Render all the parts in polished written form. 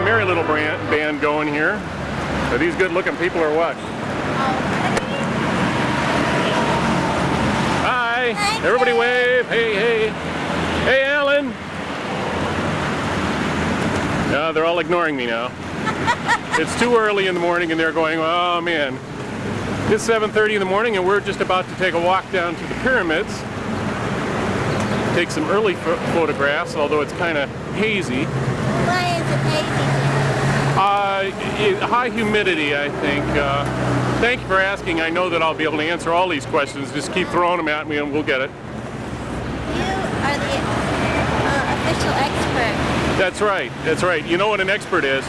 merry little band going here. Are these good-looking people or what? Hi! Everybody wave! Hey, hey! Hey, Alan! Yeah, they're all ignoring me now. It's too early in the morning and they're going, oh man. It's 7:30 in the morning and we're just about to take a walk down to the pyramids. Take some early photographs, although it's kind of hazy. Why is it hazy? High humidity, I think. Thank you for asking. I know that I'll be able to answer all these questions. Just keep throwing them at me and we'll get it. You are the official expert. That's right. That's right. You know what an expert is?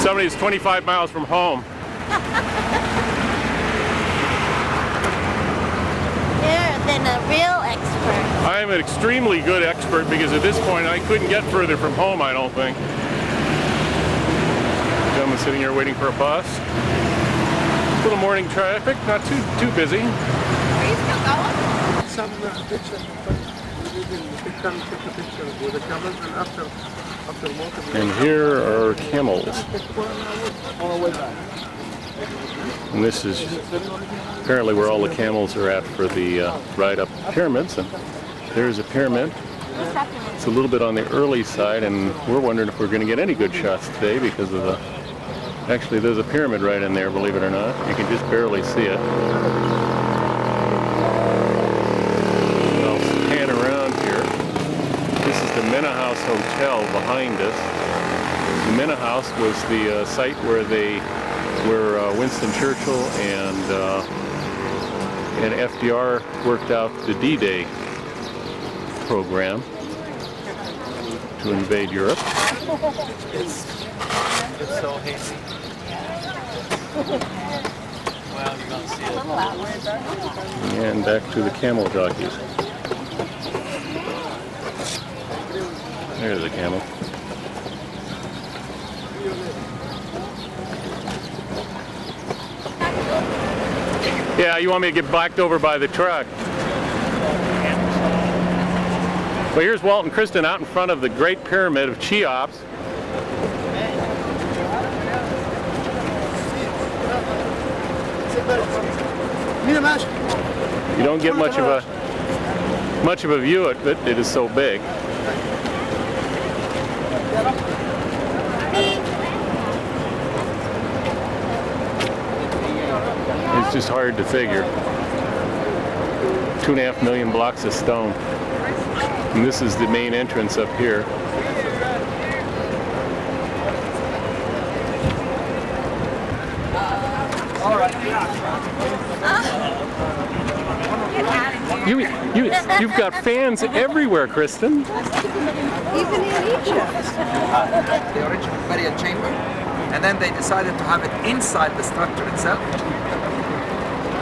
Somebody who's 25 miles from home. You're then a real expert. I'm an extremely good expert because at this point I couldn't get further from home, I don't think. Gentleman sitting here waiting for a bus. Little morning traffic, not too busy. Are you still going? Some pictures. With the camels and after And here are camels. And this is apparently where all the camels are at for the ride up the pyramids. And there's a pyramid. It's a little bit on the early side, and we're wondering if we're going to get any good shots today because of the... Actually, there's a pyramid right in there, believe it or not. You can just barely see it. I'll pan around here. This is the Minna House Hotel behind us. The Minna House was the site where Winston Churchill and FDR worked out the D-Day program to invade Europe. It's so hazy. Well, you're going to see it. And back to the camel jockeys. There's a camel. Yeah, you want me to get blacked over by the truck. Well, here's Walt and Kristen out in front of the Great Pyramid of Cheops. You don't get much of a view of it. It is so big. It's just hard to figure. 2.5 million blocks of stone. And this is the main entrance up here. All right. You've got fans everywhere, Kristen. Even in Egypt. The original burial chamber, and then they decided to have it inside the structure itself,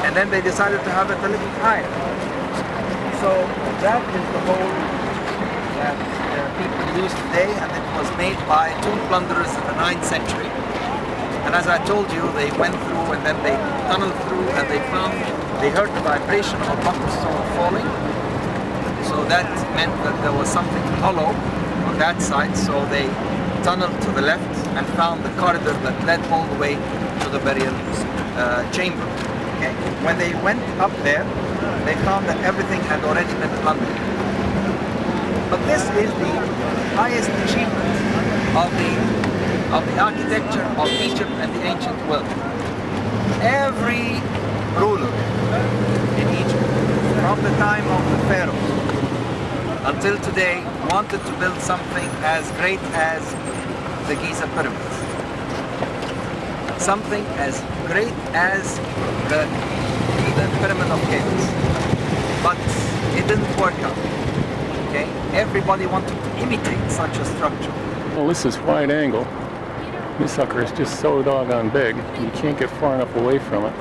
and then they decided to have it a little higher. So that is the hole that people use today, and it was made by tomb plunderers in the 9th century. And as I told you, they went through and then they tunneled through and they heard the vibration of a bucket stone falling. So that meant that there was something hollow on that side, so they tunneled to the left and found the corridor that led all the way to the burial chamber. Okay. When they went up there, they found that everything had already been plundered. But this is the highest achievement of the architecture of Egypt and the ancient world. Every ruler in Egypt, from the time of the pharaohs until today, wanted to build something as great as the Giza pyramids. Something as great as the Pyramid of Cheops. But it didn't work out. Okay? Everybody wanted to imitate such a structure. Well, this is wide angle. This sucker is just so doggone big, you can't get far enough away from it.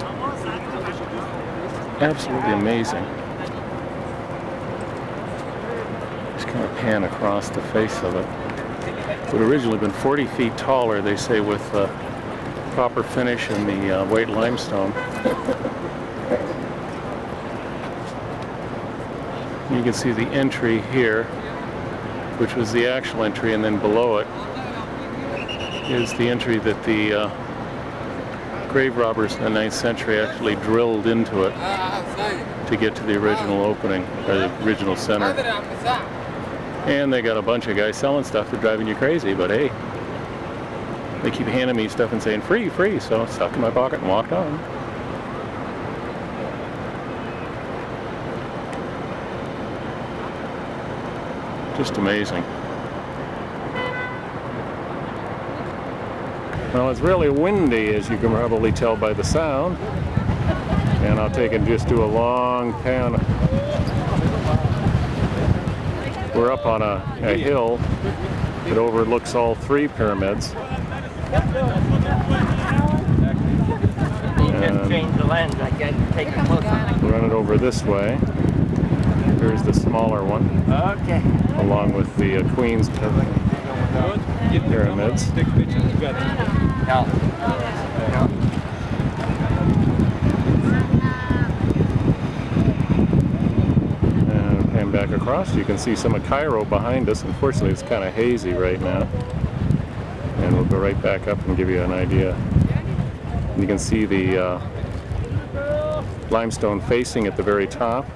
Absolutely amazing. Just kind of pan across the face of it. It would originally been 40 feet taller, they say, with proper finish in the white limestone. You can see the entry here, which was the actual entry, and then below it is the entry that the grave robbers in the 9th century actually drilled into it to get to the original opening, or the original center. And they got a bunch of guys selling stuff that are driving you crazy, but hey, they keep handing me stuff and saying free, free, so I stuck in my pocket and walked on. Just amazing. Well, it's really windy, as you can probably tell by the sound. And I'll take and just do a long pan. We're up on a hill that overlooks all 3 pyramids. You can change the lens. I can take a close up. Run it over this way. Here's the smaller one. Okay. Along with the Queen's pyramids. And back across, you can see some of Cairo behind us. Unfortunately, it's kind of hazy right now. And we'll go right back up and give you an idea. You can see the limestone facing at the very top.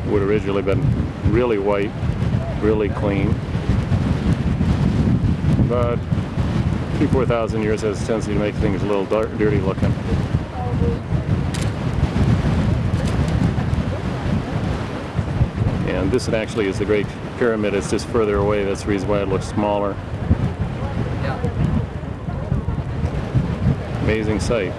Would originally been really white, really clean, but 3,000-4,000 years has a tendency to make things a little dirty looking. And this actually is the Great Pyramid. It's just further away. That's the reason why it looks smaller. Amazing sight.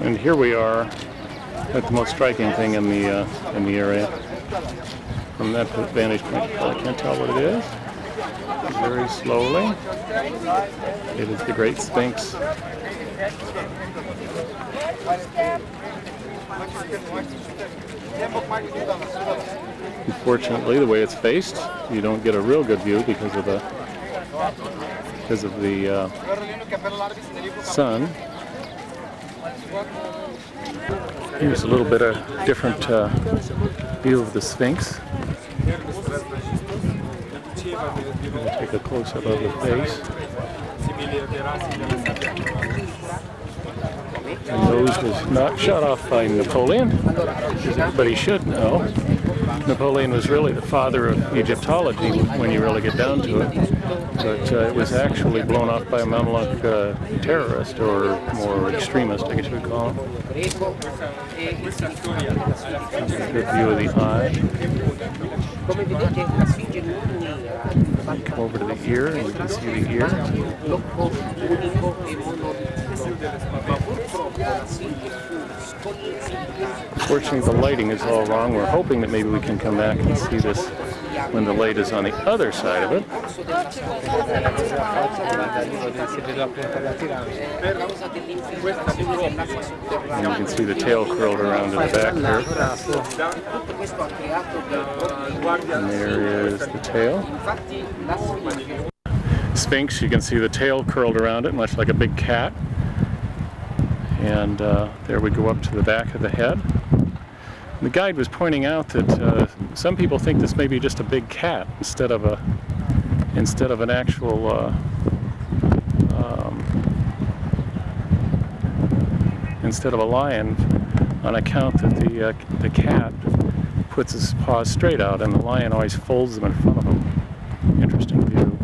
And here we are at the most striking thing in the area. From that vantage point, I can't tell what it is. Very slowly, it is the Great Sphinx. Unfortunately, the way it's faced, you don't get a real good view because of the sun. Here's a little bit of different view of the Sphinx. Take a close-up of the face. The nose was not shot off by Napoleon, as everybody should know. Napoleon was really the father of Egyptology when you really get down to it. But it was actually blown off by a Mamluk terrorist, or more extremist, I guess you would call him. Good view of the eye. Come over to the ear, and you can see the ear. Unfortunately, the lighting is all wrong. We're hoping that maybe we can come back and see this when the light is on the other side of it. And you can see the tail curled around to the back here. And there is the tail. Sphinx, you can see the tail curled around it, much like a big cat. And there we go up to the back of the head. The guide was pointing out that some people think this may be just a big cat instead of an actual instead of a lion, on account that the cat puts his paws straight out and the lion always folds them in front of him. Interesting view.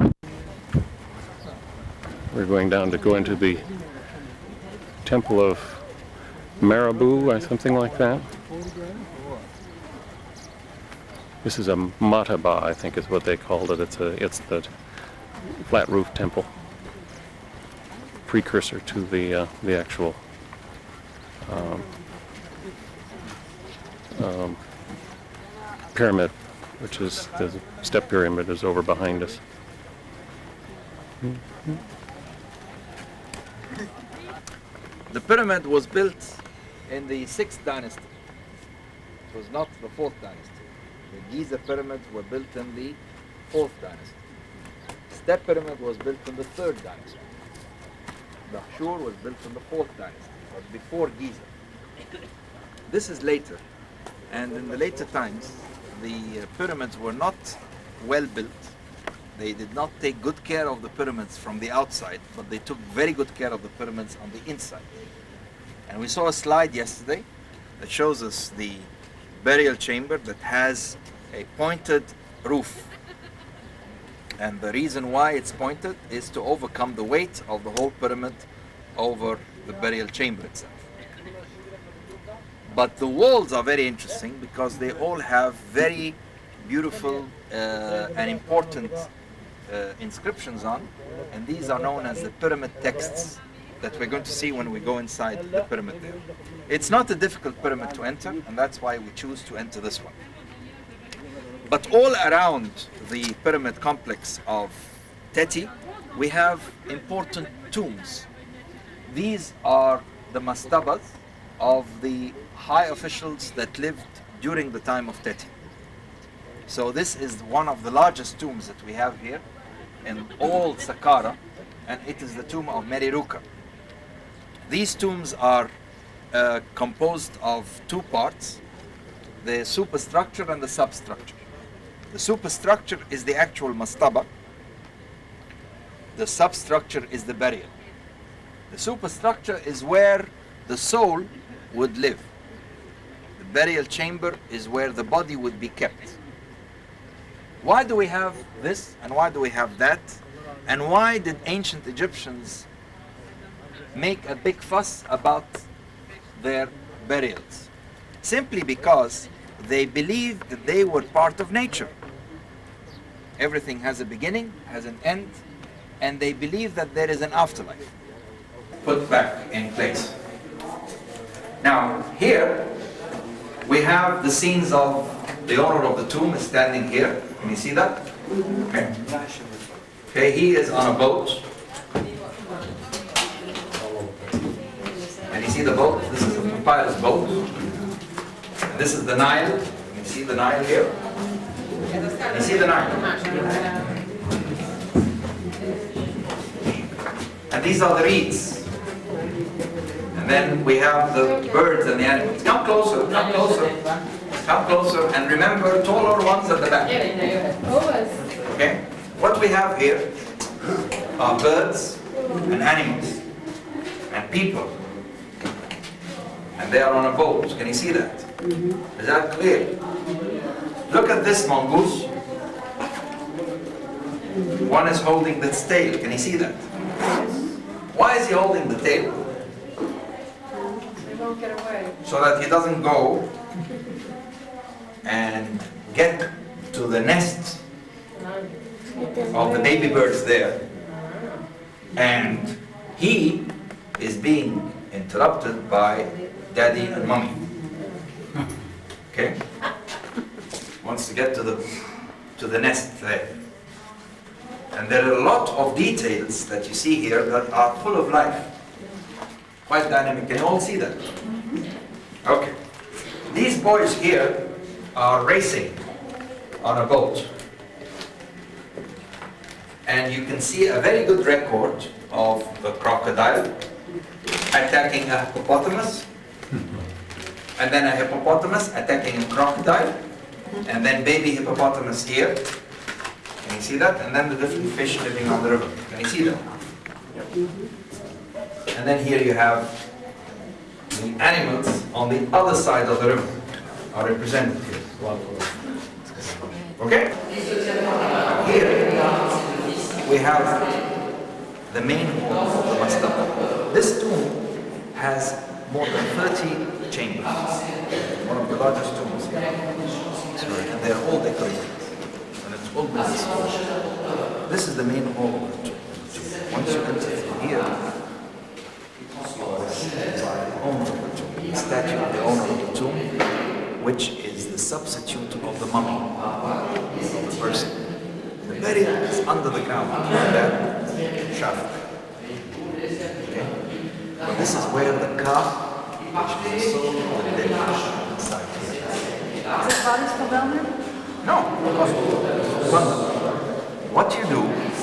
We're going down to go into the Temple of Marabu or something like that. This is a mataba, I think is what they called it. It's the flat roof temple, precursor to the actual pyramid, which is the step pyramid is over behind us. The pyramid was built in the 6th dynasty. It was not the 4th dynasty. The Giza pyramids were built in the 4th dynasty. Step pyramid was built in the 3rd dynasty. Dahshur was built in the 4th dynasty, but before Giza. This is later. And in the later times, the pyramids were not well built. They did not take good care of the pyramids from the outside, but they took very good care of the pyramids on the inside. And we saw a slide yesterday that shows us the burial chamber that has a pointed roof. And the reason why it's pointed is to overcome the weight of the whole pyramid over the burial chamber itself. But the walls are very interesting because they all have very beautiful and important inscriptions on, and these are known as the pyramid texts that we're going to see when we go inside the pyramid there. It's not a difficult pyramid to enter, and that's why we choose to enter this one. But all around the pyramid complex of Teti, we have important tombs. These are the mastabas of the high officials that lived during the time of Teti. So this is one of the largest tombs that we have here in all Saqqara, and it is the tomb of Meriruka. These tombs are composed of two parts, the superstructure and the substructure. The superstructure is the actual mastaba. The substructure is the burial. The superstructure is where the soul would live. The burial chamber is where the body would be kept. Why do we have this and why do we have that? And why did ancient Egyptians make a big fuss about their burials? Simply because they believed that they were part of nature. Everything has a beginning, has an end, and they believe that there is an afterlife. Put back in place. Now here we have the scenes of the owner of the tomb is standing here. Can you see that? Okay. Okay, he is on a boat. And you see the boat? This is a papyrus boat. And this is the Nile. You see the Nile here? You see the Nile? And these are the reeds. And then we have the birds and the animals. Come closer, come closer. Come closer, and remember, taller ones at the back. Okay? What we have here are birds and animals and people. And they are on a boat. Can you see that? Is that clear? Look at this mongoose. One is holding this tail. Can you see that? Why is he holding the tail? So that he doesn't go and get to the nest of the baby birds there, and he is being interrupted by daddy and mommy. Okay? Wants to get to the nest there. And there are a lot of details that you see here that are full of life. Quite dynamic. Can you all see that? Okay. These boys here are racing on a boat. And you can see a very good record of the crocodile attacking a hippopotamus, and then a hippopotamus attacking a crocodile, and then baby hippopotamus here. Can you see that? And then the different fish living on the river. Can you see that? And then here you have the animals on the other side of the river are represented here. Okay? Here we have the main hall of the mastaba. This tomb has more than 30 chambers. One of the largest tombs here. And they're all decorated. And it's all built. This is the main hall of the tomb. Once you enter here, the owner of the tomb, the statue of the owner of the tomb, which is the substitute of the mummy of the person. The burial is under the ground, that shaft. Okay? But this is where the calf, which is the soul of the dead, inside here. Is it bodies for Belmer? No, London. What you do is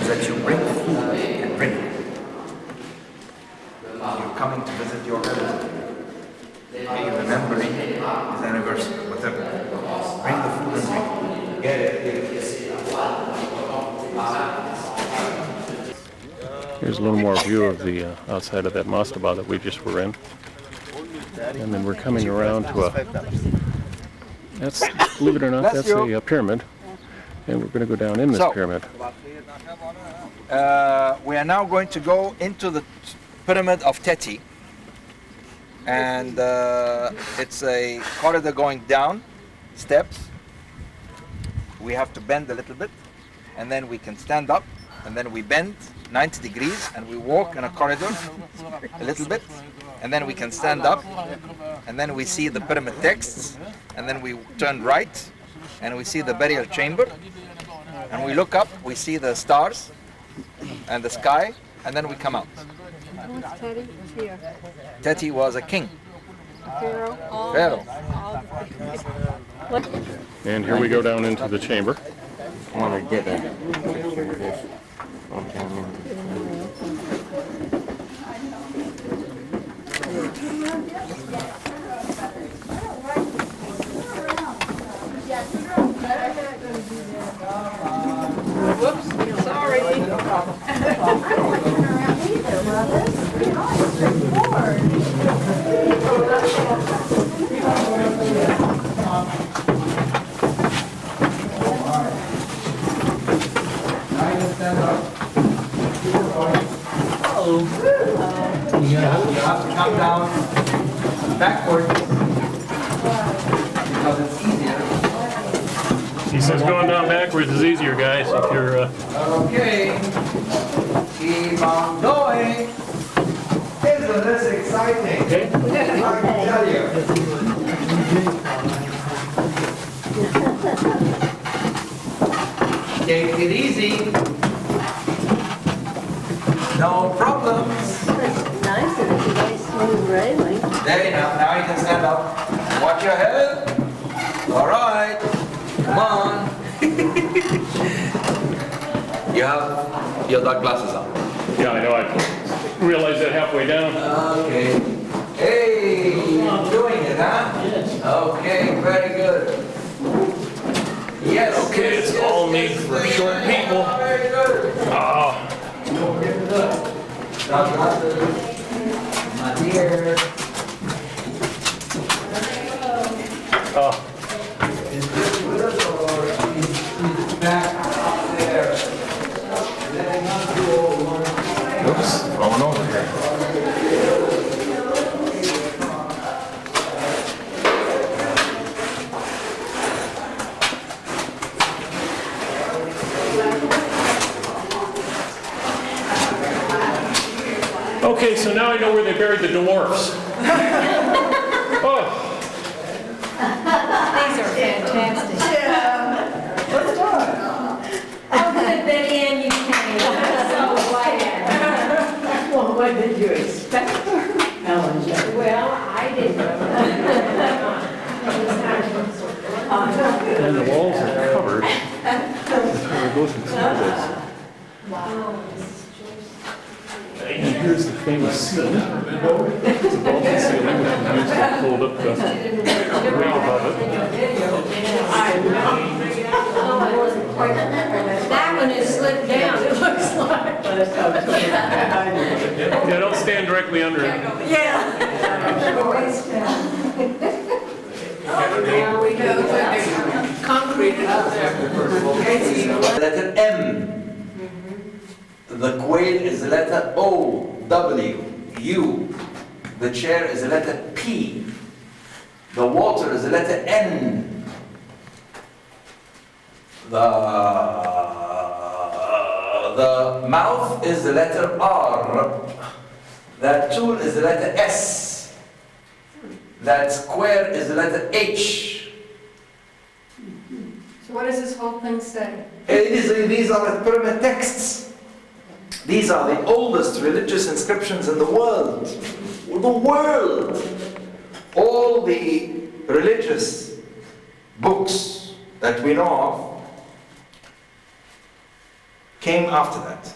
that you bring food and drink. You're coming to visit your relative. Here's a little more view of the outside of that mastaba that we just were in. And then we're coming around to a, that's, believe it or not, that's a pyramid. And we're going to go down in this pyramid. We are now going to go into the pyramid of Teti. And it's a corridor going down, steps. We have to bend a little bit, and then we can stand up, and then we bend 90 degrees, and we walk in a corridor a little bit, and then we can stand up, and then we see the pyramid texts, and then we turn right, and we see the burial chamber, and we look up, we see the stars and the sky, and then we come out. Who's Teddy? Here. Teti was a king. Pharaoh. Pharaoh. And here we go down into the chamber. I want to get a picture of this. Walk down in. Whoops, sorry. You have to come down backwards because it's easier. He says going down backwards is easier, guys, if you're... Okay, keep on going. Isn't this exciting? Okay. I can tell you. Take it easy. No problems. Nice, and it's a nice smooth railing. There you go. Now you can stand up. Watch your head. All right. Come on. You have your dark glasses on. Yeah, I know. I realized that halfway down. Okay. Hey, you're doing it, huh? Yes. Okay, very good. Yes. Okay, yes, it's yes, all yes, made for yes, short yes, people. Very good. Oh, Dark glasses. My dear. oh. Is this with us or is back up there? Letting us do all one. Oops, falling over here. Okay, so now I know where they buried the dwarfs. Oh, These are fantastic. Oh, good, Betty Ann, you came. I'm so glad. Well, what did you expect, Ellen? Well, I didn't. and the walls are covered. Let's go through some of this. And here's the famous scene. It's a vaulted ceiling that can use to hold up the weight above it. That one is slipped down, it looks like. Yeah, don't stand directly under it. There we go. Concrete up there. Letter M. The quail is the letter O, W, U. The chair is the letter P. The water is the letter N. The mouth is the letter R. That tool is the letter S. That square is the letter H. So what does this whole thing say? These are the pyramid texts. These are the oldest religious inscriptions in the world. The world. All the religious books that we know of came after that.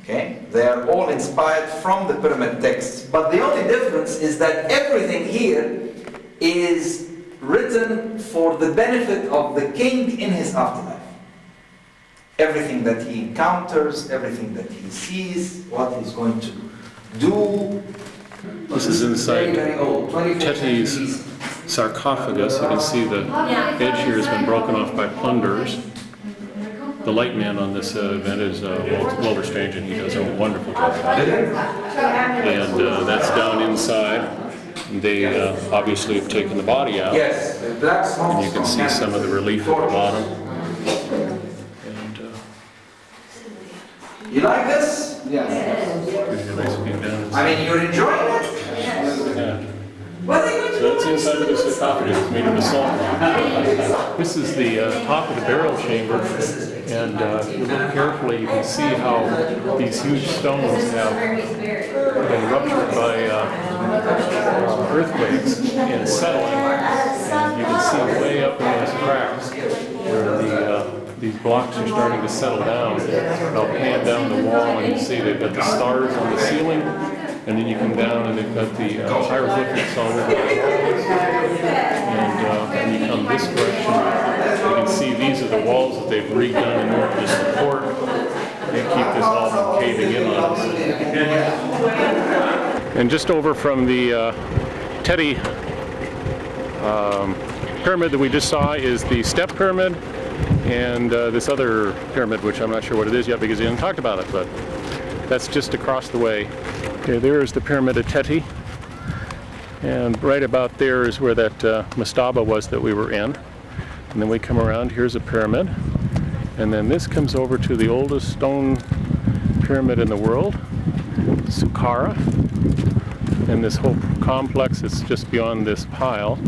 Okay? They are all inspired from the pyramid texts. But the only difference is that everything here is written for the benefit of the king in his afterlife. everything that he encounters, everything that he sees, what he's going to do. This is inside very, very old, 24th Teti's century. sarcophagus. You can see the edge here has been broken off by plunderers. The light man on this event is Walter Strange, and he does a wonderful job. And that's down inside. They obviously have taken the body out. Yes, the black smoke. And you can see some of the relief at the bottom. And You like this? here's a nice view down I mean, you're enjoying it? inside. What are you going to So do? that's the inside of the sarcophagus. It's made of basalt. This is the top of the burial chamber. And if you look carefully, you can see how these huge stones have been ruptured by earthquakes and settling. And you can see way up in those cracks where these blocks are starting to settle down. And I'll pan down the wall and you can see they've got the stars on the ceiling. And then you come down and they've got the hieroglyphics all over the walls. And when you come this direction, you can see these are the walls that they've redone in order to support and keep this all from caving in on us. And just over from the Teti pyramid that we just saw is the Step Pyramid, and this other pyramid, which I'm not sure what it is yet because he hasn't talked about it, but that's just across the way. Okay, there is the Pyramid of Teti, and right about there is where that mastaba was that we were in. And then we come around, here's a pyramid, and then this comes over to the oldest stone pyramid in the world, Saqqara. And this whole complex is just beyond this pile.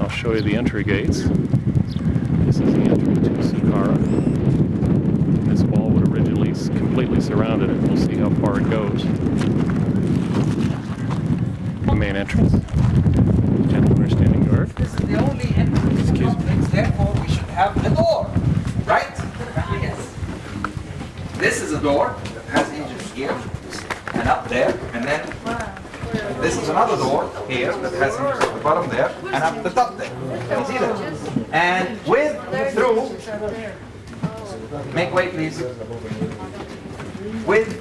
I'll show you the entry gates. This is the entry to Saqqara. This wall would originally completely surrounded it. We'll see how far it goes. The main entrance. Gentlemen are standing guard. This is the only entrance to the complex, therefore we should have a door, right? Yes. This is a door that has hinges here and up there, and then this is another door here that has hinges at the bottom there and up the top there. You see that? And through, make way please. With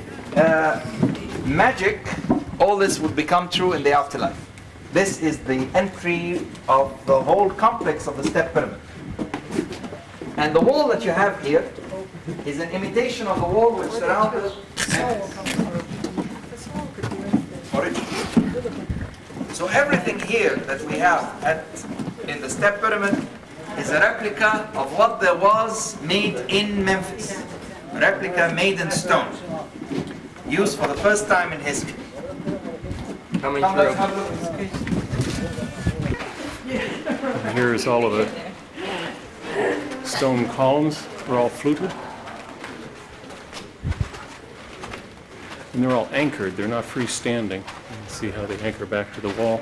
magic, all this would become true in the afterlife. This is the entry of the whole complex of the Step Pyramid. And the wall that you have here is an imitation of the wall which surrounded origin. So everything here that we have in the Step Pyramid is a replica of what there was made in Memphis. A replica made in stone, used for the first time in history. Coming Now let's through. have a look at this piece. And here is all of the stone columns. They're all fluted. And they're all anchored. They're not freestanding. You can see how they anchor back to the wall.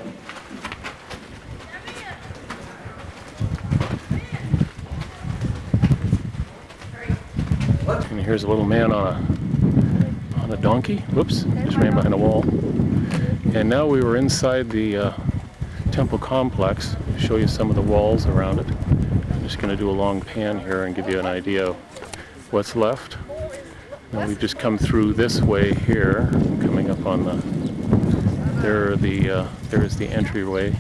And here's a little man on a donkey. Whoops, just ran behind a wall. And now we were inside the temple complex. I'll show you some of the walls around it. I'm just going to do a long pan here and give you an idea of what's left. Now we've just come through this way here, coming up on the. There's the entryway,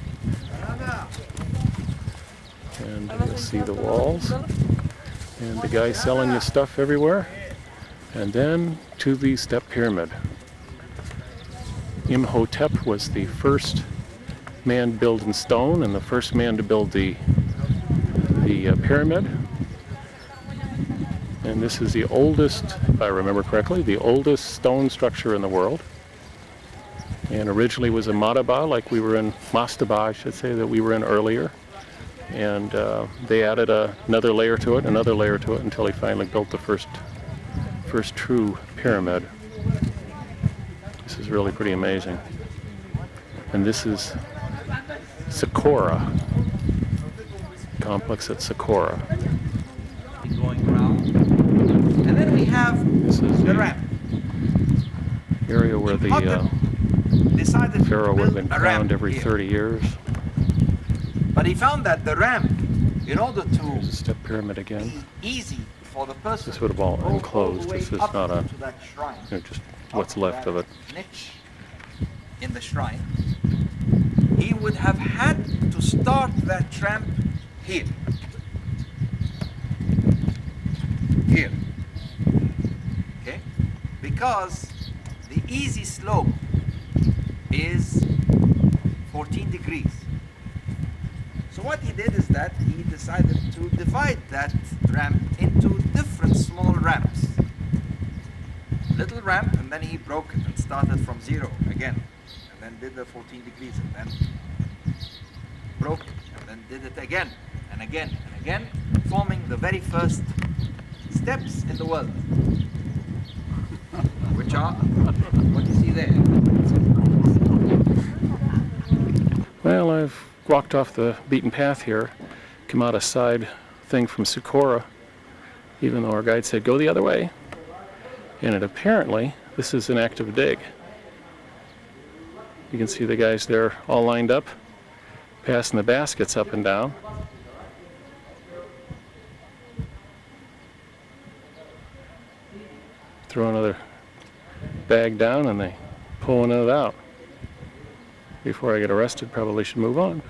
and you'll see the walls, and the guy selling you stuff everywhere, and then to the Step Pyramid. Imhotep was the first man to build in stone and the first man to build the pyramid. And this is the oldest, if I remember correctly, the oldest stone structure in the world. And originally was a madaba, like we were in mastaba, I should say, that we were in earlier. And they added another layer to it, until he finally built the first true pyramid. This is really pretty amazing. And this is Saqqara, complex at Saqqara. Going around. And then we have This is the the ramp. area where the Decided pharaoh to would have build been a ramp crowned every here. 30 years. But he found that the ramp, in order There's a to step pyramid again. be easy for the person This would have all to go enclosed. the way This is up not a, to that shrine, just up what's to left of that it. niche in the shrine, he would have had to start that tramp here. Here. Okay? Because the easy slope is 14 degrees. So what he did is that he decided to divide that ramp into different small ramps. Little ramp, and then he broke it and started from 0 again, and then did the 14 degrees, and then broke it, and then did it again and again and again, forming the very first steps in the world, which are what you see there. Well, I've walked off the beaten path here, come out a side thing from Socorro, even though our guide said go the other way. And apparently, this is an active dig. You can see the guys there all lined up, passing the baskets up and down. Throw another bag down and they pull one of it out. Before I get arrested, probably should move on.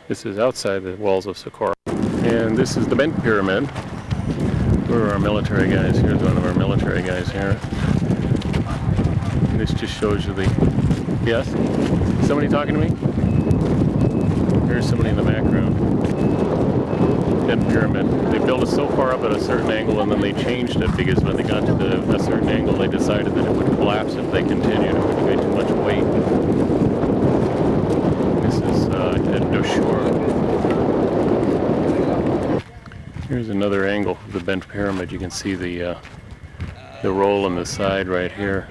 This is outside the walls of Socorro. And this is the bent pyramid. Where are our military guys? Here's one of our military guys here. And this just shows you the... Yes? Somebody talking to me? Here's somebody in the background. Bent pyramid. They built it so far up at a certain angle and then they changed it because when they got to a certain angle they decided that it would collapse if they continued. It would be way too much weight. This is at Dashur. Here's another angle of the bent pyramid. You can see the roll on the side right here.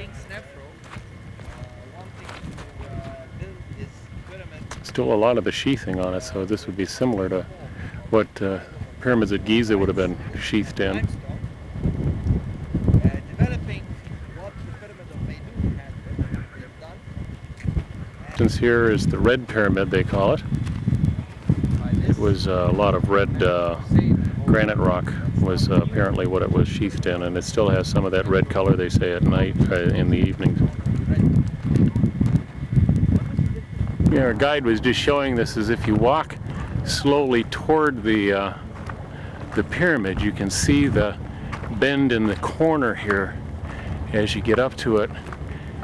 Still a lot of the sheathing on it, so this would be similar to what pyramids at Giza would have been sheathed in. Developing what the pyramid of Meidum had done. Since here is the red pyramid, they call it. It was a lot of red granite rock was apparently what it was sheathed in, and it still has some of that red color they say at night, in the evenings. Yeah, our guide was just showing this as if you walk slowly toward the pyramid, you can see the bend in the corner here. As you get up to it,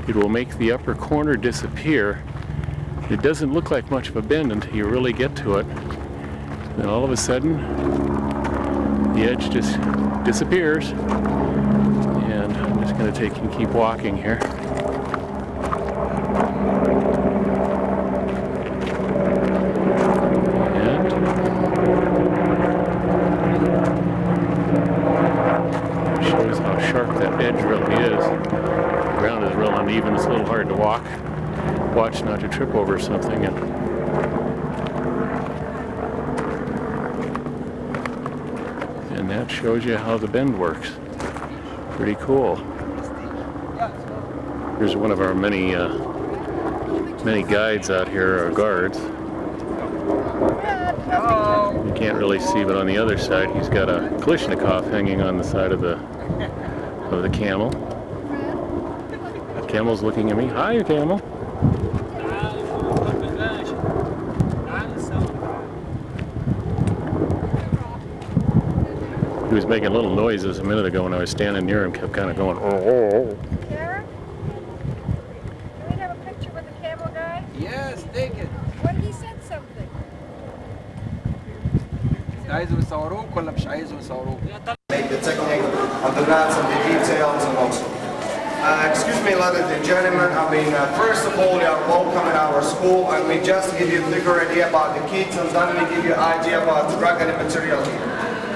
it will make the upper corner disappear. It doesn't look like much of a bend until you really get to it. Then all of a sudden, the edge just disappears. And I'm just going to take and keep walking here. Shows how sharp that edge really is. The ground is real uneven. It's a little hard to walk. Watch not to trip over something. And that shows you how the bend works. Pretty cool. Here's one of our many guides out here, our guards. You can't really see, but on the other side he's got a Kalashnikov hanging on the side of the camel. The camel's looking at me. Hi, camel. He was making little noises a minute ago when I was standing near him, kept kind of going, oh. Kara? Can we have a picture with the camel guy? Yes, take it. What, he said something. عايزوا يصوروك ولا مش عايزوا يصوروك؟ Make the technique of the knots and the details and also. Excuse me, ladies and gentlemen. First of all, you are welcome in our school, and we just give you a bigger idea about the kids, and then we give you an idea about the rugged material here.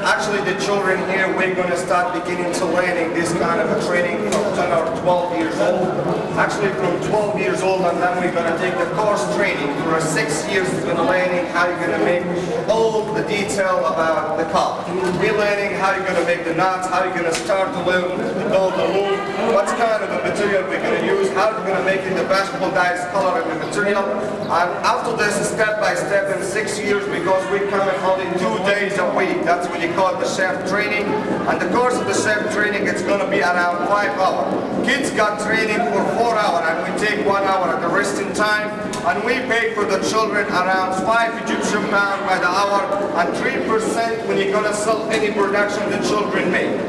Actually, the children here, we're going to start beginning to learning this kind of a training from children are 12 years old. Actually from 12 years old, and then we're going to take the course training for 6 years. We're going to learning how you're going to make all the detail about the car. We're learning how you're going to make the knots, how you're going to start the loom, build the loom, what kind of a material we're going to use, how you're going to make it the vegetable dyes, color and the material. And after this, step by step in 6 years, because we come in only 2 days a week. That's what you call the chef training. And the course of the chef training, it's going to be around 5 hours. Kids got training for 4 hours, and we take 1 hour at the resting time. And we pay for the children around 5 Egyptian pounds by the hour, and 3% when you're going to sell any production the children make.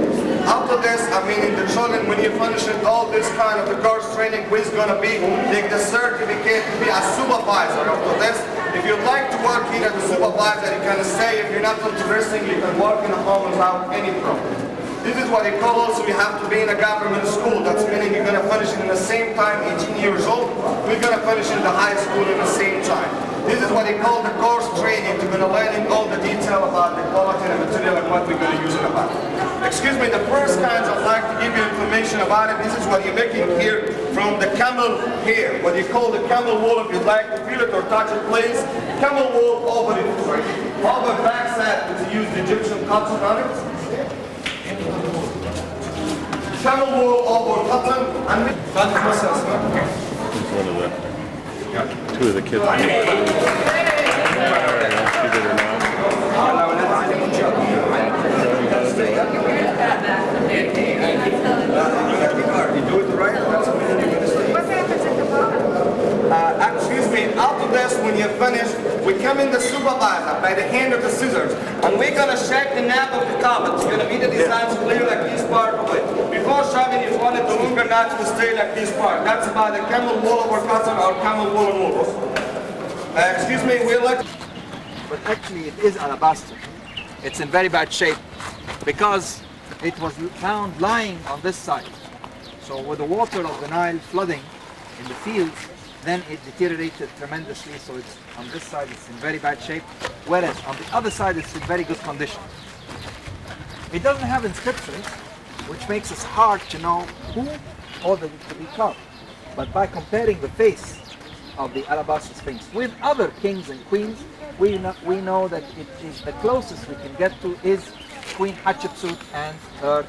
After this, the children, when you finish all this kind of the course training, we're going to be take the certificate to be a supervisor. After this, if you'd like to work here as a supervisor, you can stay. If you're not interested, you can work in a home without any problem. This is what they call also you have to be in a government school. That's meaning you're going to finish it in the same time, 18 years old. We're going to finish in the high school in the same time. This is what they call the course training. You're going to learn all the detail about the quality and the material and what we're going to use it about. Excuse me, the first kinds I'd like to give you information about it. This is what you're making here from the camel hair. What you call the camel wool. If you'd like to feel it or touch it, please. Camel wool over it. Over backside, to use the Egyptian cotton on it. Camel wool over cotton and One of the two of the kids. She did her now. you do it right. Excuse me, after this, when you're finished, we come in the supervisor by the hand of the scissors, and we're going to shake the nap of the carpet. It's going to be the designs clear like this part of it. Before shaving, you wanted the longer knots to stay like this part. That's about the camel wool over cotton or camel wool and wool. Excuse me, we'll let... But actually it is alabaster. It's in very bad shape because it was found lying on this side. So with the water of the Nile flooding in the fields, then it deteriorated tremendously. So it's on this side it's in very bad shape, whereas on the other side it's in very good condition. It doesn't have inscriptions, which makes it hard to know who ordered it to be carved. But by comparing the face of the alabaster sphinx with other kings and queens, we know that it is the closest we can get to is Queen Hatshepsut and her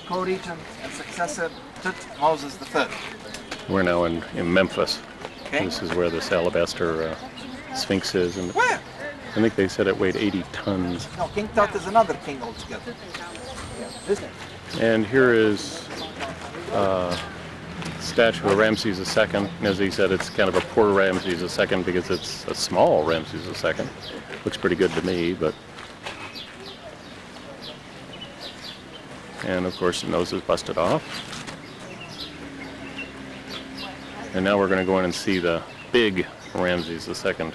co-regent and successor Tutmosis III. We're now in Memphis. Okay. This is where this alabaster sphinx is. And Where? I think they said it weighed 80 tons. No, King Tut is another king altogether. Yeah, this And here is a statue of Ramses II. And as he said, it's kind of a poor Ramses II because it's a small Ramses II. Looks pretty good to me, but... And of course the nose is busted off. And now we're going to go in and see the big Ramses II.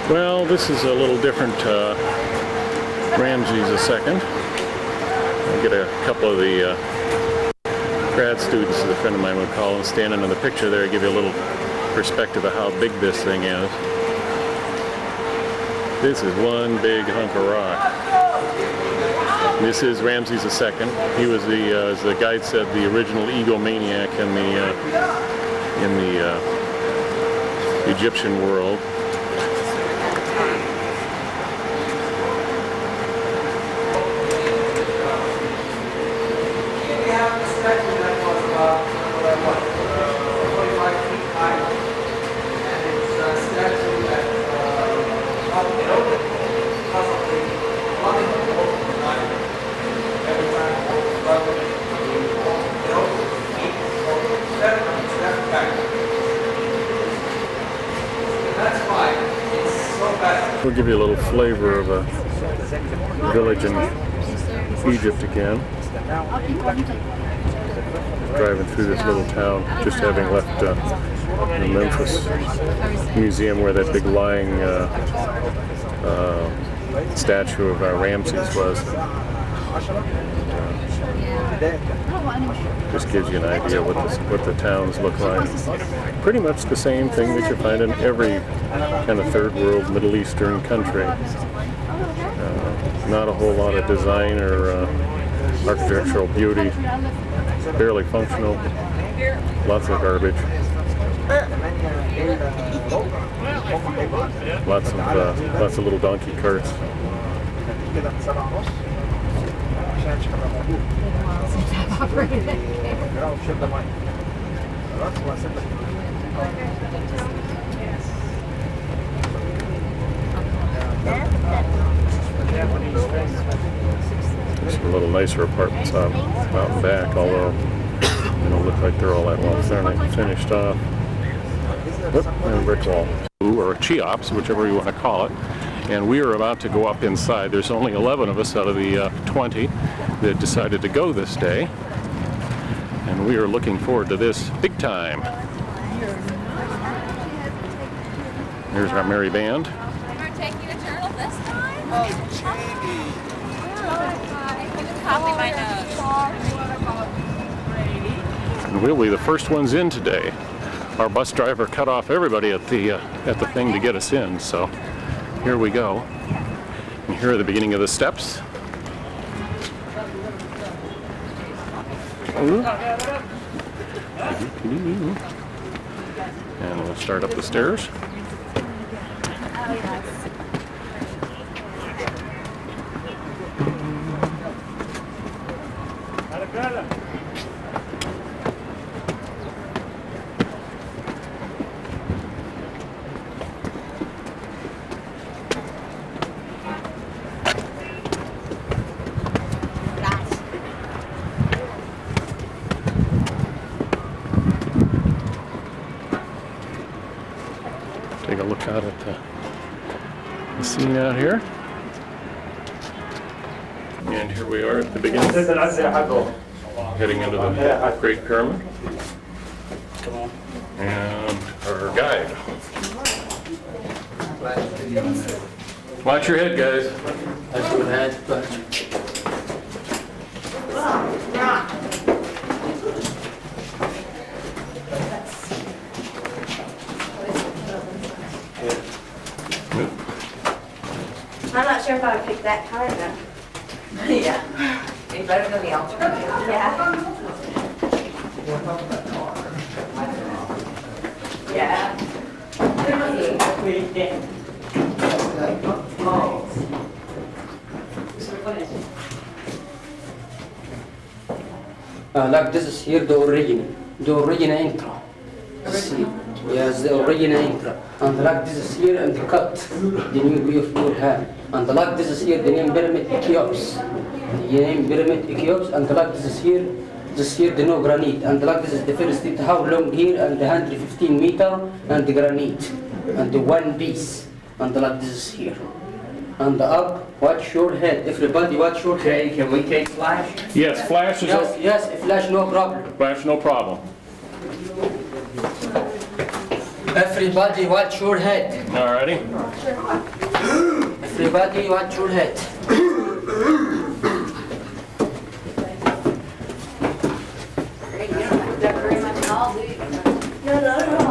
Well, this is a little different Ramses II. I'll get a couple of the grad students, as a friend of mine would call them, standing in the picture there, give you a little perspective of how big this thing is. This is one big hunk of rock. This is Ramses II. He was the, as the guide said, the original egomaniac in the Egyptian world. We'll give you a little flavor of a village in Egypt again. Driving through this little town, just having left the Memphis Museum where that big lying statue of Ramses was. Just gives you an idea what the towns look like. Pretty much the same thing that you find in every kind of third world Middle Eastern country. Not a whole lot of design or architectural beauty. Barely functional. Lots of garbage. Lots of little donkey carts. Some little nicer apartments out back, although they don't look like they're all that well finished off. Whoop, and a brick wall. Or Cheops, whichever you want to call it. And we are about to go up inside. There's only 11 of us out of the 20 that decided to go this day. And we are looking forward to this big time. Here's our merry band. We're taking a journal this time? Oh, copy my notes. And we'll be the first ones in today. Our bus driver cut off everybody at the thing to get us in, so here we go. And here are the beginning of the steps. And we'll start up the stairs. Take a look out at the scene out here. And here we are at the beginning, heading into the Great Pyramid. And our guide. Watch your head, guys. I'm not sure if I would pick that card though. Yeah. It's better than the alternative. Yeah. Yeah. Like this is here the original intro. See, yes, the original intro. And like this is here and the cut, the new view of your hand. And like this is here the name Pyramid Cheops. The name Pyramid Cheops, and like this is here the no granite. And like this is the first it how long here and the 115 meter and the granite. And the one piece. And like this is here. And up, watch your head. Everybody watch your head. Can we take flash? Yes, flash is Yes, flash no problem. flash, no problem. Everybody watch your head. Alrighty. Everybody watch your head. No.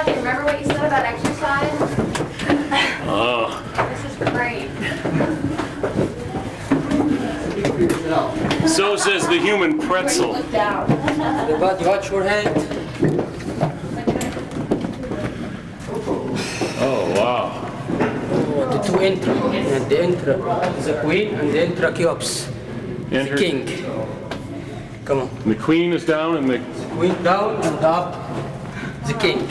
Remember what you said about exercise? Oh. This is great. So says the human pretzel. Look down. Everybody watch your head. Oh, wow. The two intro. And the intro is the queen and the intro Cheops. Enter. King. Come on. And the queen is down and the... Queen down and up the king.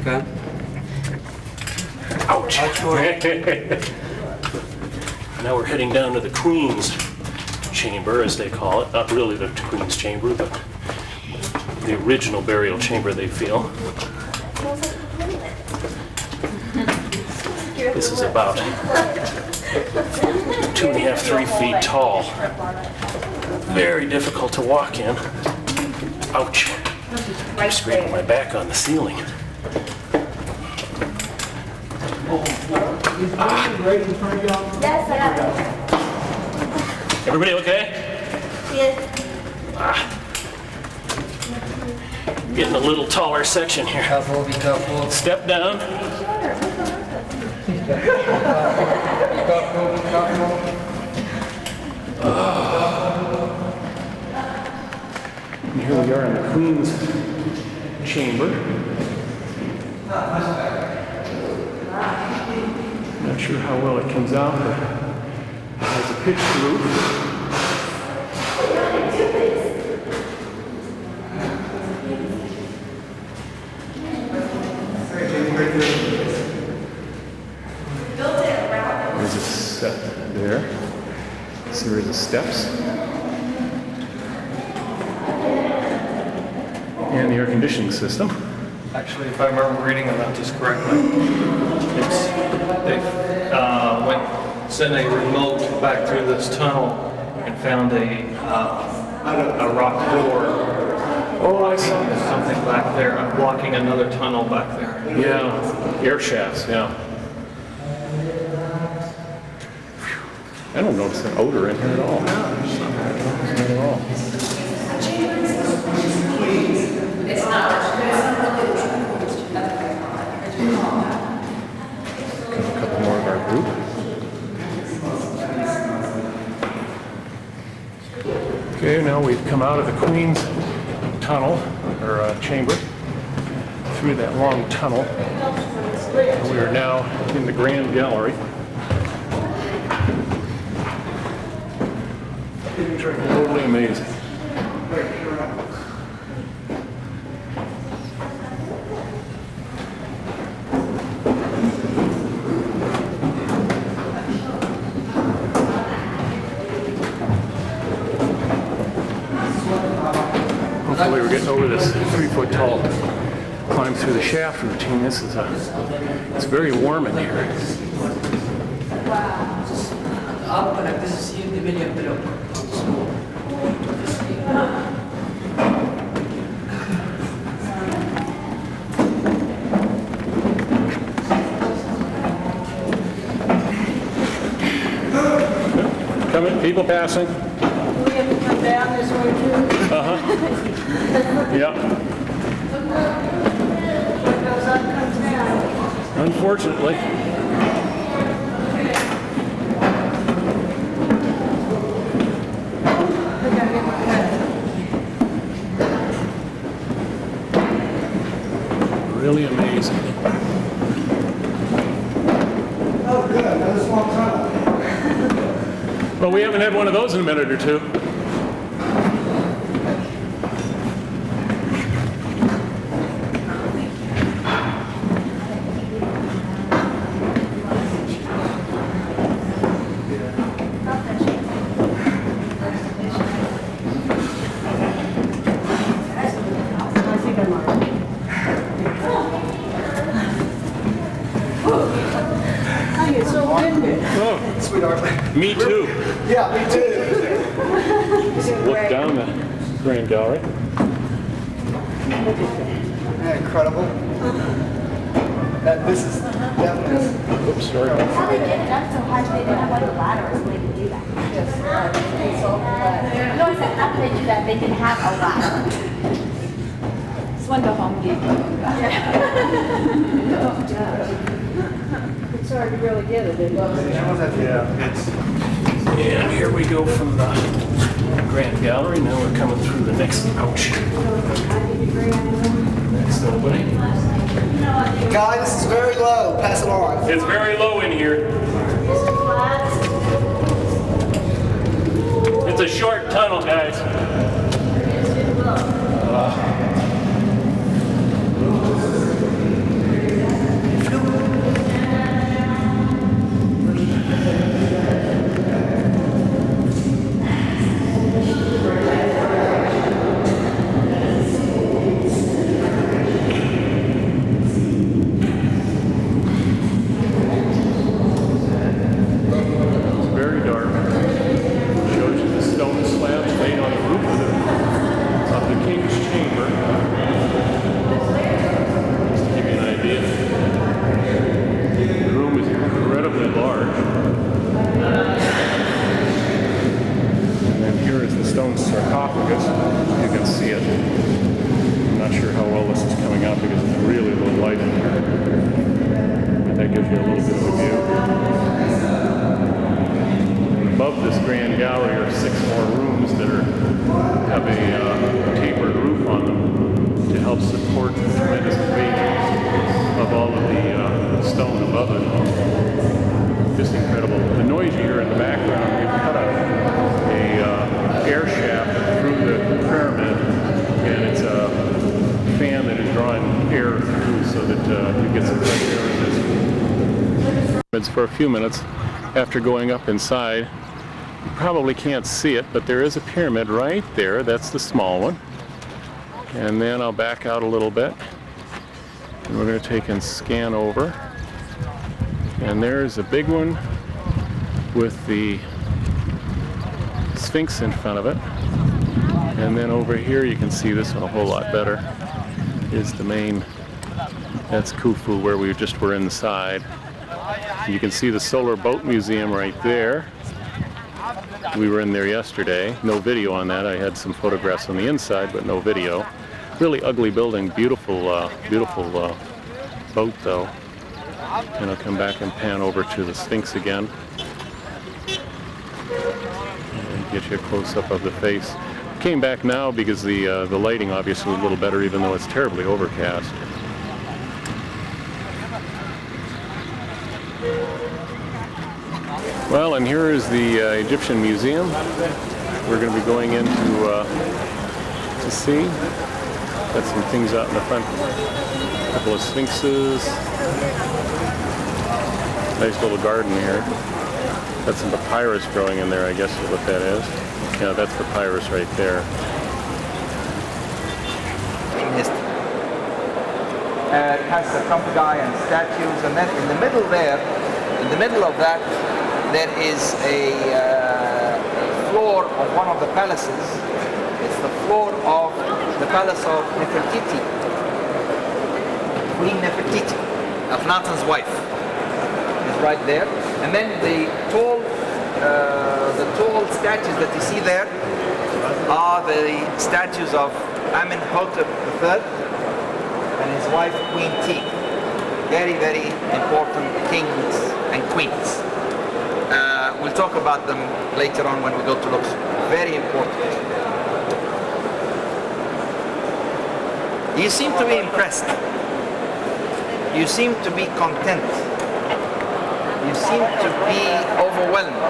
Okay. Ouch! Now we're heading down to the queen's chamber, as they call it. Not really the queen's chamber, but the original burial chamber, they feel. This is about 2.5, 3 feet tall. Very difficult to walk in. Ouch. I'm scraping my back on the ceiling. Yes, I got it. Everybody okay? Yes. Getting a little taller section here. Careful, be careful. Step down. Be careful, be careful. And here we are in the queen's chamber. Not sure how well it comes out, but it has a pitched roof. There's a set there, a series of steps. And the air conditioning system. Actually, if I remember reading the notice correctly, they sent a remote back through this tunnel and found a rock door. Oh, I saw that. Something back there, blocking another tunnel back there. Yeah, air shafts, yeah. I don't notice an odor in here at all. Not at all. A couple more of our group. Okay, now we've come out of the Queen's tunnel, or chamber, through that long tunnel. We are now in the Grand Gallery. Totally amazing. Hopefully we're getting over this 3-foot tall climb through the shaft routine. This is it's very warm in here. Up like this is here, the million below. Coming, people passing. We have to come down this way too. Yep. What goes up comes down. Unfortunately. We gotta get my head. Really amazing. Oh, good, another small tunnel. Well, we haven't had one of those in a minute or two. I think I'm on. I get so winded. Oh, Sweetheart. me too. Yeah, me too. Look down the Grand Gallery. Incredible. This is definitely. Oops, sorry. How they get it up so high, they didn't have like a ladder or something to do that. No, I said after they do that, they didn't have a ladder. It's when the Home Depot. It's hard to really get it. Yeah, it's. And here we go from the Grand Gallery. Now we're coming through the next, ouch. Next opening. Guy, this is very low. Pass it on. It's very low in here. a short tunnel, guys. Sarcophagus. You can see it. I'm not sure how well this is coming out because it's really low light in here. But that gives you a little bit of a view. And above this grand gallery are 6 more rooms that have a tapered roof on them to help support the tremendous weight of all of the stone above it. Just incredible. The noise you hear in the background, we've cut a air shaft through the pyramid, and it's a fan that is drawing air through so that you get some fresh air in this. For a few minutes after going up inside, you probably can't see it, but there is a pyramid right there. That's the small one. And then I'll back out a little bit, and we're going to take and scan over. And there's a big one with the Sphinx in front of it. And then over here you can see this one a whole lot better. Is the main, that's Khufu where we just were inside. You can see the Solar Boat Museum right there. We were in there yesterday. No video on that. I had some photographs on the inside, but no video. Really ugly building, beautiful, beautiful boat though. And I'll come back and pan over to the Sphinx again. And get you a close-up of the face. Came back now because the lighting obviously was a little better, even though it's terribly overcast. Well, and here is the Egyptian Museum. We're going to be going in to see. Got some things out in the front. A couple of sphinxes. Nice little garden here. Got some papyrus growing in there, I guess is what that is. Yeah, that's papyrus right there. It has sarcophagi and statues, and then in the middle there, in the middle of that, there is a floor of one of the palaces. It's the floor of the palace of Nefertiti, Queen Nefertiti, Akhenaten's wife, is right there. And then the tall statues that you see there are the statues of Amenhotep III and his wife Queen Tiye. Very, very important kings and queens. We'll talk about them later on when we go to Luxor. Very important. You seem to be impressed. You seem to be content. You seem to be overwhelmed.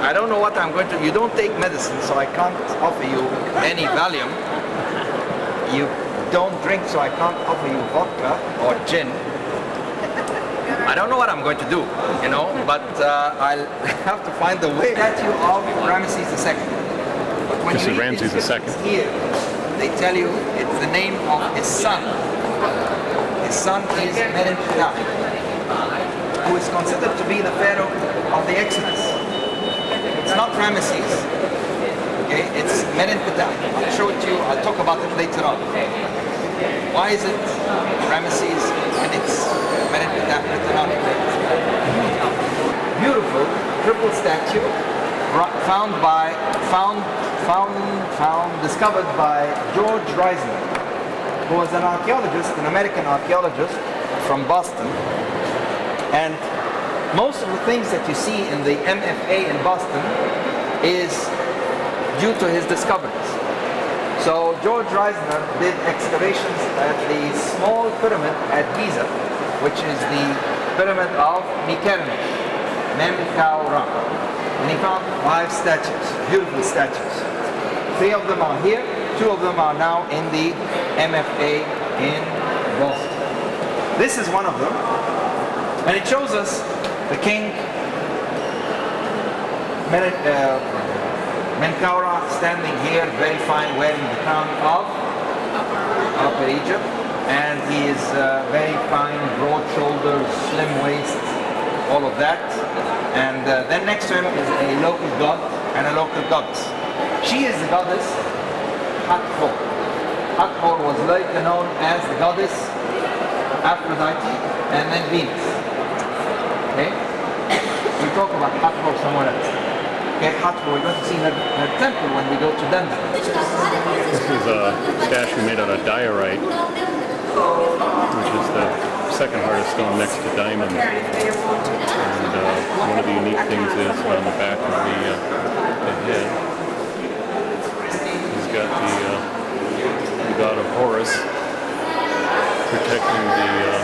I don't know what I'm going to... You don't take medicine, so I can't offer you any Valium. You don't drink, so I can't offer you vodka or gin. I don't know what I'm going to do, you know, but I'll have to find the way. Statue of Ramesses II. But when This is Ramses II. Here, they tell you it's the name of his son. His son is Merenptah, who is considered to be the pharaoh of the Exodus. It's not Ramesses. Okay, it's Merenptah. I'll show it to you. I'll talk about it later on. Why is it Ramesses and it's Merenptah written on it? Beautiful triple statue discovered by George Reisner, who was an archaeologist, an American archaeologist from Boston. And most of the things that you see in the MFA in Boston is due to his discoveries. So George Reisner did excavations at the small pyramid at Giza, which is the pyramid of Mykerne, Mem Kau Ram. And he found 5 statues, beautiful statues. 3 of them are here, 2 of them are now in the MFA in Boston. This is one of them, and it shows us the king Menkaura standing here, very fine, wearing the crown of Upper Egypt, and he is very fine, broad shoulders, slim waist, all of that. And then next to him is a local god and a local goddess. She is the goddess Hathor. Hathor was later known as the goddess Aphrodite and then Venus. Okay? We'll talk about Hathor somewhere else. Okay, Hathor, we're going to see her temple when we go to Denver. This is a statue made out of diorite, which is the second hardest stone next to diamond. And one of the unique things is on the back of the head, he's got the god of Horus protecting the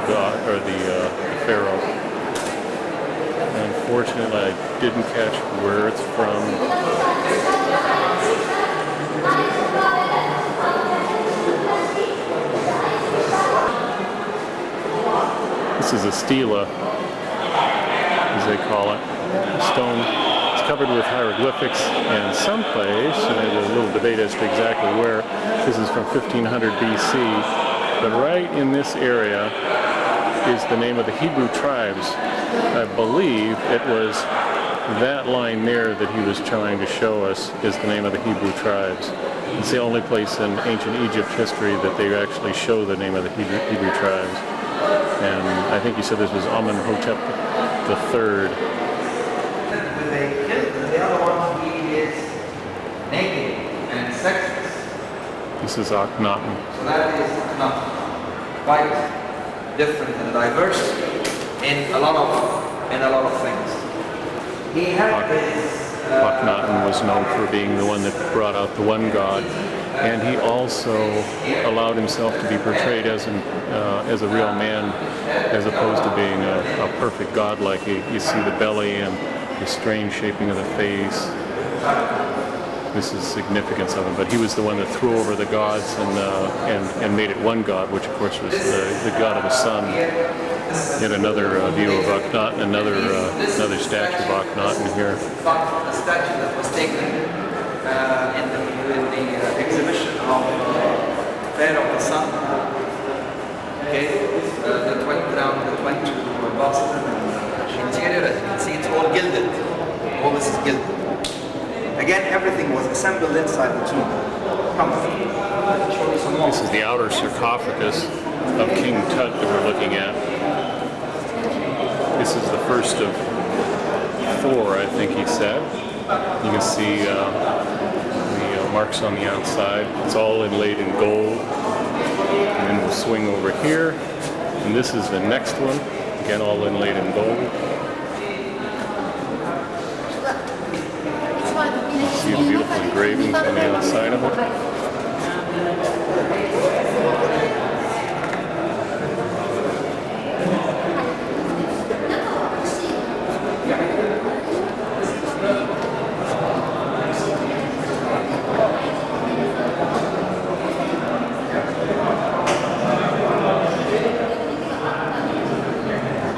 god, or the pharaoh. Unfortunately, I didn't catch where it's from. This is a stela, as they call it, stone. It's covered with hieroglyphics, and someplace, and there's a little debate as to exactly where, this is from 1500 BC, but right in this area is the name of the Hebrew tribes. I believe it was that line there that he was trying to show us is the name of the Hebrew tribes. It's the only place in ancient Egypt history that they actually show the name of the Hebrew tribes. And I think he said this was Amenhotep III. The other one, he is naked and sexless. This is Akhenaten. So that is Akhenaten. Quite different and diverse in a lot of things. He had this. Akhenaten was known for being the one that brought out the one god, and he also allowed himself to be portrayed as a real man, as opposed to being a perfect god. Like you see the belly and the strange shaping of the face. This is the significance of him. But he was the one that threw over the gods and made it one god, which of course was the god of the sun. Yet another view of Akhenaten, another statue of Akhenaten here. A statue that was taken in the exhibition of Pharaoh the Sun. Okay, that went to Boston. The interior, as you can see, it's all gilded. All this is gilded. Again, everything was assembled inside the tomb. Come on, show you some more. This is the outer sarcophagus of King Tut that we're looking at. This is the first of 4, I think he said. You can see the marks on the outside. It's all inlaid in gold. And then we'll swing over here. And this is the next one. Again, all inlaid in gold. See the beautiful engravings on the outside of it.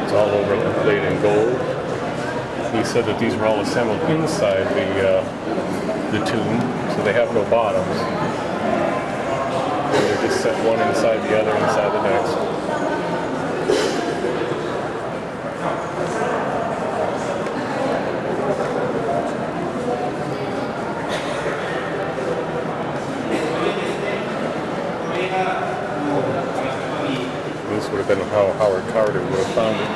It's all overlaid in gold. He said that these were all assembled inside the tomb, so they have no bottoms. They're just set one inside the other, inside the next. This would have been how Howard Carter would have found it.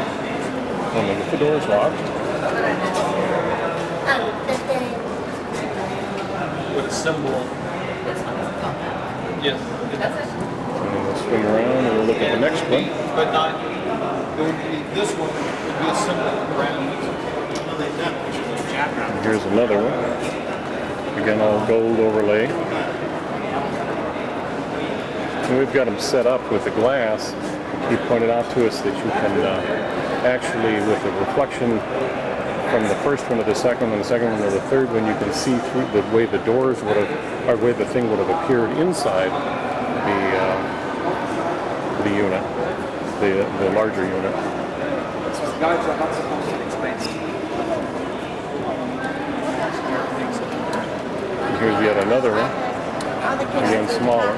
And if the door's locked. With a symbol. Yes. And then we'll swing around and we'll look at the next one. But not, it would be, this one would be a symbol around And here's another one. Again, all gold overlay. And we've got them set up with the glass. He pointed out to us that you can actually with the reflection from the first one to the second one, the second one to the third one, you can see through the way the doors would have, or the way the thing would have appeared inside the unit, the larger unit. Guys are not supposed to explain stuff. And here's yet another one, again smaller.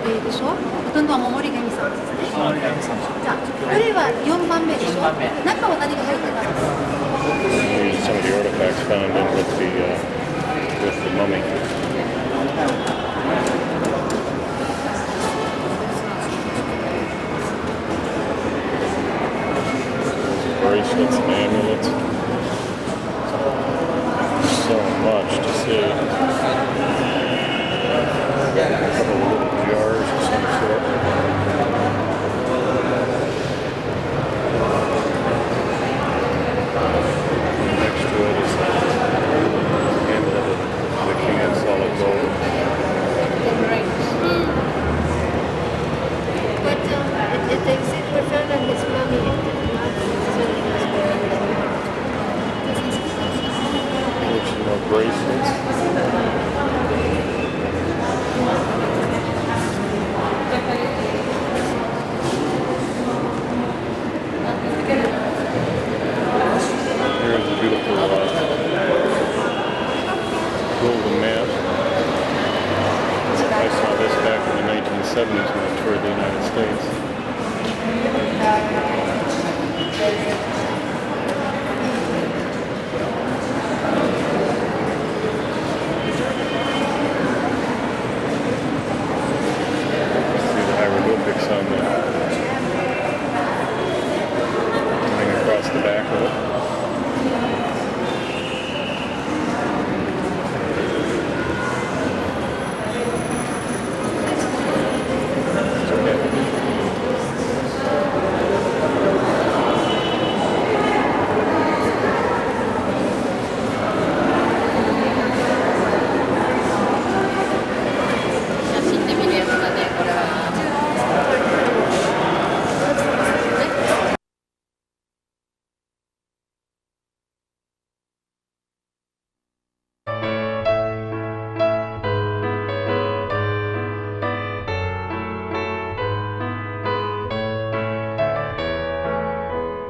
綺麗でしょ。ほとんどは守り神さんですね。じゃあこれは4番目でしょ。中は何が入ってたんですか。 These are some of the artifacts found in with the mummy. Bracelets and amulets. So much to see. A couple of little jars of some sort. Next to it is the amulet of the king in solid gold. But they said we found that his mummy. There's some more bracelets. Here's a beautiful golden mask. I saw this back in the 1970s when I toured the United States.